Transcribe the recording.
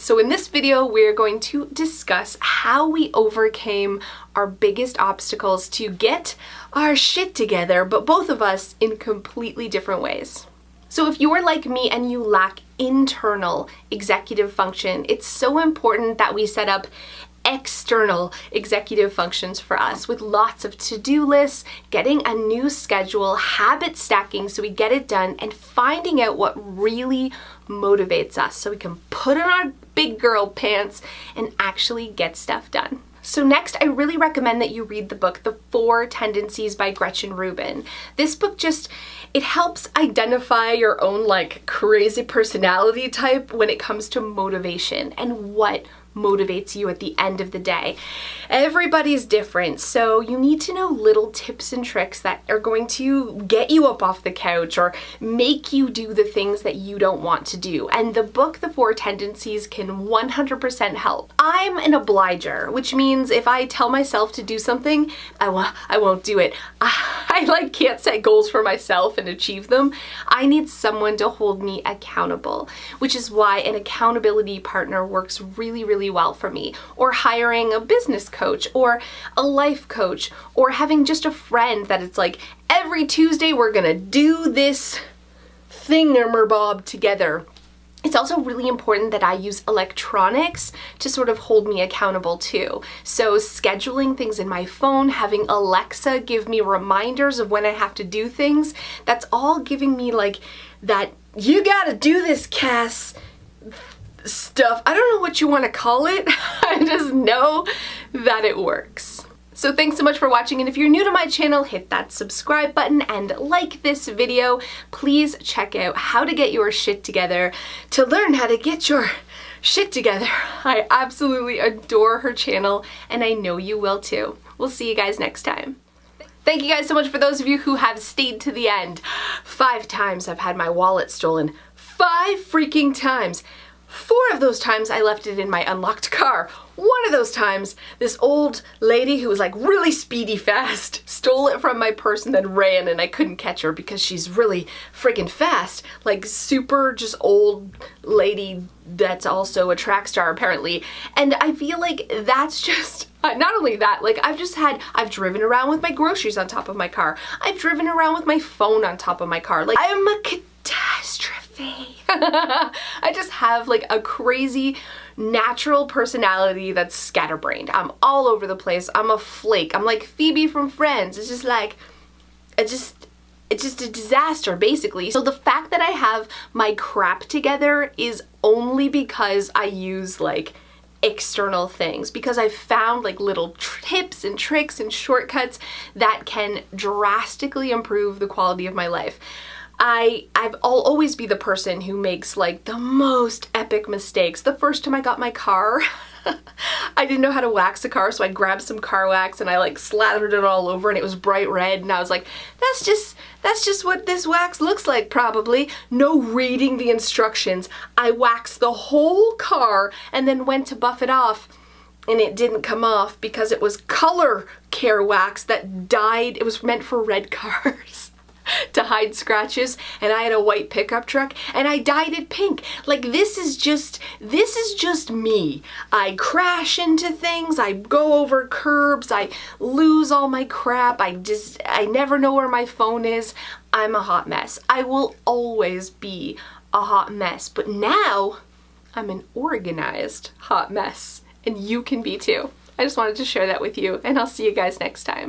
So in this video, we're going to discuss how we overcame our biggest obstacles to get our shit together, but both of us in completely different ways. So if you're like me and you lack internal executive function, it's so important that we set up external executive functions for us with lots of to-do lists, getting a new schedule, habit stacking so we get it done, and finding out what really motivates us so we can put on our big girl pants and actually get stuff done. So next, I really recommend that you read the book, The 4 Tendencies by Gretchen Rubin. This book it helps identify your own crazy personality type when it comes to motivation and what motivates you at the end of the day. Everybody's different, so you need to know little tips and tricks that are going to get you up off the couch or make you do the things that you don't want to do. And the book, The 4 Tendencies, can 100% help. I'm an obliger, which means if I tell myself to do something, I won't do it. I can't set goals for myself and achieve them. I need someone to hold me accountable, which is why an accountability partner works really well for me, or hiring a business coach or a life coach, or having just a friend that it's like every Tuesday we're gonna do this thingammerbob together. It's also really important that I use electronics to sort of hold me accountable too. So scheduling things in my phone, having Alexa give me reminders of when I have to do things, that's all giving me that you gotta do this, Cass, stuff. I don't know what you want to call it. I just know that it works. So thanks so much for watching, and if you're new to my channel, hit that subscribe button and like this video. Please check out How to Get Your Shit Together to learn how to get your shit together. I absolutely adore her channel, and I know you will too. We'll see you guys next time. Thank you guys so much for those of you who have stayed to the end. 5 times I've had my wallet stolen. 5 freaking times. 4 of those times I left it in my unlocked car. 1 of those times, this old lady who was really speedy fast stole it from my purse and then ran, and I couldn't catch her because she's really friggin' fast. Super just old lady that's also a track star apparently. And I feel like that's just, not only that, I've driven around with my groceries on top of my car. I've driven around with my phone on top of my car. I'm a catastrophe. I just have a crazy natural personality that's scatterbrained. I'm all over the place. I'm a flake. I'm like Phoebe from Friends. It's just it's just a disaster basically. So the fact that I have my crap together is only because I use external things, because I've found little tips and tricks and shortcuts that can drastically improve the quality of my life. I'll always be the person who makes the most epic mistakes. The first time I got my car, I didn't know how to wax a car, so I grabbed some car wax and I slathered it all over, and it was bright red, and I was like, that's just what this wax looks like probably. No reading the instructions. I waxed the whole car and then went to buff it off, and it didn't come off because it was color care wax that dyed. It was meant for red cars to hide scratches, and I had a white pickup truck and I dyed it pink. This is just me. I crash into things, I go over curbs, I lose all my crap, I never know where my phone is. I'm a hot mess. I will always be a hot mess, but now I'm an organized hot mess, and you can be too. I just wanted to share that with you, and I'll see you guys next time.